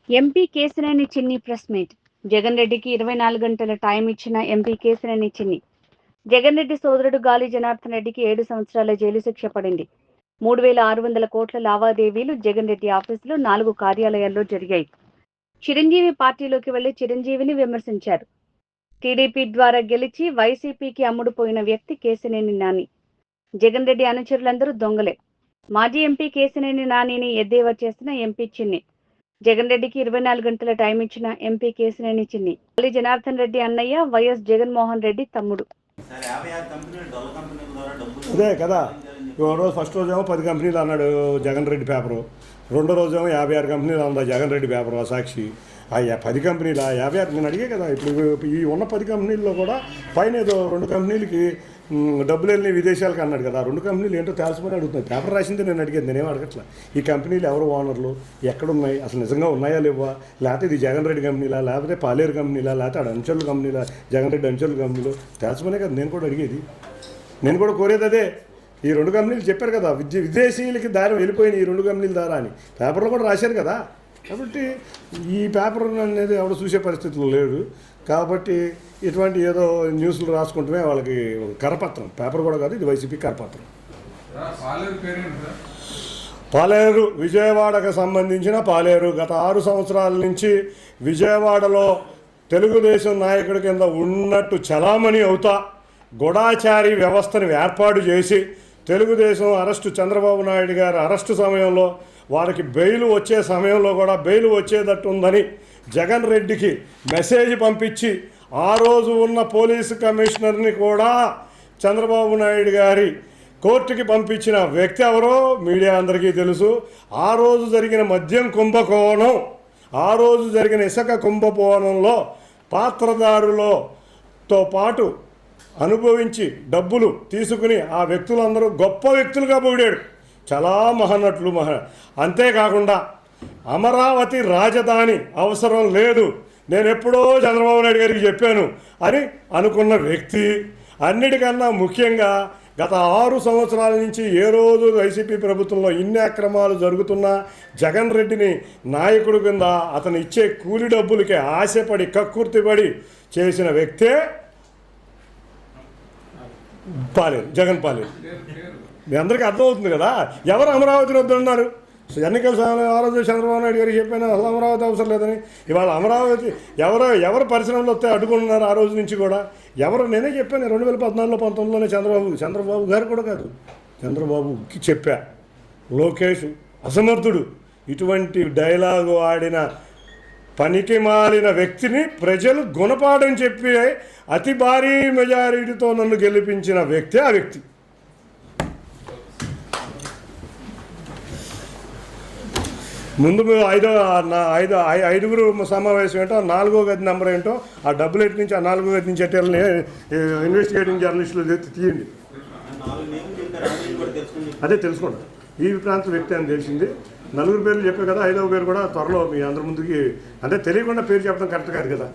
MP Kesineni చిన్ని press meet. Jagan రెడ్డికి 24 గంటల టైం ఇచ్చిన ఎంపీ కేశినేని చిన్ని. జగన్ రెడ్డి సోదరుడు గాలి జనార్దన్ రెడ్డికి 7 సంవత్సరాల జైలు శిక్ష పడింది. 3600 కోట్ల లావాదేవీలు జగన్ రెడ్డి ఆఫీసులో 4 కార్యాలయాల్లో జరిగాయి. చిరంజీవి పార్టీలోకి వెళ్లి చిరంజీవిని విమర్శించారు. టీడీపీ ద్వారా గెలిచి వైసీపీకి అమ్ముడుపోయిన వ్యక్తి కేశినేని నాని. జగన్ రెడ్డి అనుచరులందరూ దొంగలే. మాజీ ఎంపీ కేశినేని నానిని ఎద్దేవా చేసిన ఎంపీ చిన్ని. జగన్ రెడ్డికి 24 గంటల టైం ఇచ్చిన ఎంపీ కేశినేని చిన్ని. గాలి జనార్దన్ రెడ్డి అన్నయ్య, వైఎస్ జగన్మోహన్ రెడ్డి తమ్ముడు. అదే కదా, రోజు ఫస్ట్ రోజేమో 10 కంపెనీలు అన్నాడు జగన్ రెడ్డి పేపరు, రెండో రోజేమో 56 కంపెనీలు అన్నా జగన్ రెడ్డి పేపరు సాక్షి. ఆ 10 కంపెనీలు 56 నేను అడిగే కదా. ఇప్పుడు ఈ ఉన్న 10 కంపెనీల్లో కూడా పైన ఏదో 2 కంపెనీలకి డబ్బులు వెళ్ళి విదేశాలకు అన్నాడు కదా. 2 కంపెనీలు ఏంటో తెలుసుకొని అడుగుతున్నాయి. పేపర్ రాసిందే నేను అడిగేది, నేనేం అడగట్లా. ఈ కంపెనీలు ఎవరు ఓనర్లు, ఎక్కడున్నాయి, అసలు నిజంగా ఉన్నాయా లేవా, లేకపోతే ఇది జగన్ రెడ్డి కంపెనీలా, లేకపోతే పాలేరు కంపెనీలా, లేకపోతే ఆడ అంచెలు కంపెనీలా, జగన్ రెడ్డి అంచెలు కంపెనీలు తెలుసుకునే కదా నేను కూడా అడిగేది. నేను కూడా కోరేది అదే. ఈ 2 కంపెనీలు చెప్పారు కదా, విదేశీయులకి దారి వెళ్ళిపోయిన ఈ 2 కంపెనీల ద్వారా అని పేపర్లో కూడా రాశారు కదా. కాబట్టి ఈ పేపర్ అనేది ఎవరు చూసే పరిస్థితులు లేడు. కాబట్టి ఇటువంటి ఏదో న్యూస్లు రాసుకుంటమే వాళ్ళకి కరపత్రం. పేపర్ కూడా కాదు, ఇది వైసీపీ కరపత్రం. పాలేరు విజయవాడకు సంబంధించిన పాలేరు గత 6 సంవత్సరాల నుంచి విజయవాడలో తెలుగుదేశం నాయకుడి కింద ఉన్నట్టు చలామణి అవుతా గూఢాచారి వ్యవస్థను ఏర్పాటు చేసి తెలుగుదేశం అరెస్టు, చంద్రబాబు నాయుడు గారి అరెస్టు సమయంలో వారికి బెయిల్ వచ్చే సమయంలో కూడా బెయిల్ వచ్చేటట్టు ఉందని జగన్ రెడ్డికి మెసేజ్ పంపించి ఆ రోజు ఉన్న పోలీసు కమిషనర్ని కూడా చంద్రబాబు నాయుడు గారి కోర్టుకి పంపించిన వ్యక్తి ఎవరో మీడియా అందరికీ తెలుసు. ఆ రోజు జరిగిన మద్యం కుంభకోణం, ఆ రోజు జరిగిన ఇసుక కుంభకోణంలో పాత్రదారులతో పాటు అనుభవించి డబ్బులు తీసుకుని ఆ వ్యక్తులందరూ గొప్ప వ్యక్తులుగా పొగిడాడు. చాలా మహనట్లు అంతేకాకుండా అమరావతి రాజధాని అవసరం లేదు, నేను ఎప్పుడో చంద్రబాబు నాయుడు గారికి చెప్పాను అని అనుకున్న వ్యక్తి. అన్నిటికన్నా ముఖ్యంగా గత 6 సంవత్సరాల నుంచి ఏ రోజు వైసీపీ ప్రభుత్వంలో ఇన్ని అక్రమాలు జరుగుతున్నా జగన్ రెడ్డిని నాయకుడు కింద అతను ఇచ్చే కూలి డబ్బులకి ఆశపడి కక్కుర్తిపడి చేసిన వ్యక్తే పాలేరు, జగన్ పాలేరు. మీ అందరికీ అర్థమవుతుంది కదా ఎవరు అమరావతిని వద్దన్నారు. ఎన్నికల సమయంలో ఆ రోజు చంద్రబాబు నాయుడు గారికి చెప్పాను అసలు అమరావతి అవసరం లేదని. ఇవాళ అమరావతి ఎవరు పరిశ్రమలు వస్తే అడ్డుకుంటున్నారు ఆ రోజు నుంచి కూడా. నేనే చెప్పాను 2014లో 19లోనే చంద్రబాబు గారు కూడా కాదు, చంద్రబాబుకి చెప్పా. లోకేష్ అసమర్థుడు, ఇటువంటి డైలాగు ఆడిన పనికి మాలిన వ్యక్తిని ప్రజలు గుణపాఠం చెప్పి అతి భారీ మెజారిటీతో నన్ను గెలిపించిన వ్యక్తి ఆ వ్యక్తి. ముందు ఐదుగురు సమావేశం ఏంటో, 4వ గది నెంబర్ ఏంటో, ఆ డబ్బులు ఎటు నుంచి ఆ 4వ గది నుంచి ఎట్టాలని ఇన్వెస్టిగేటింగ్ జర్నలిస్టులు తీయండి. అదే తెలుసుకోండి. ఈ ప్రాంత వ్యక్తి అని తెలిసింది. 4 పేర్లు చెప్పే కదా, 5వ పేరు కూడా త్వరలో మీ అందరి ముందుకి, అంటే తెలియకుండా పేరు చెప్పడం కరెక్ట్ కాదు కదా.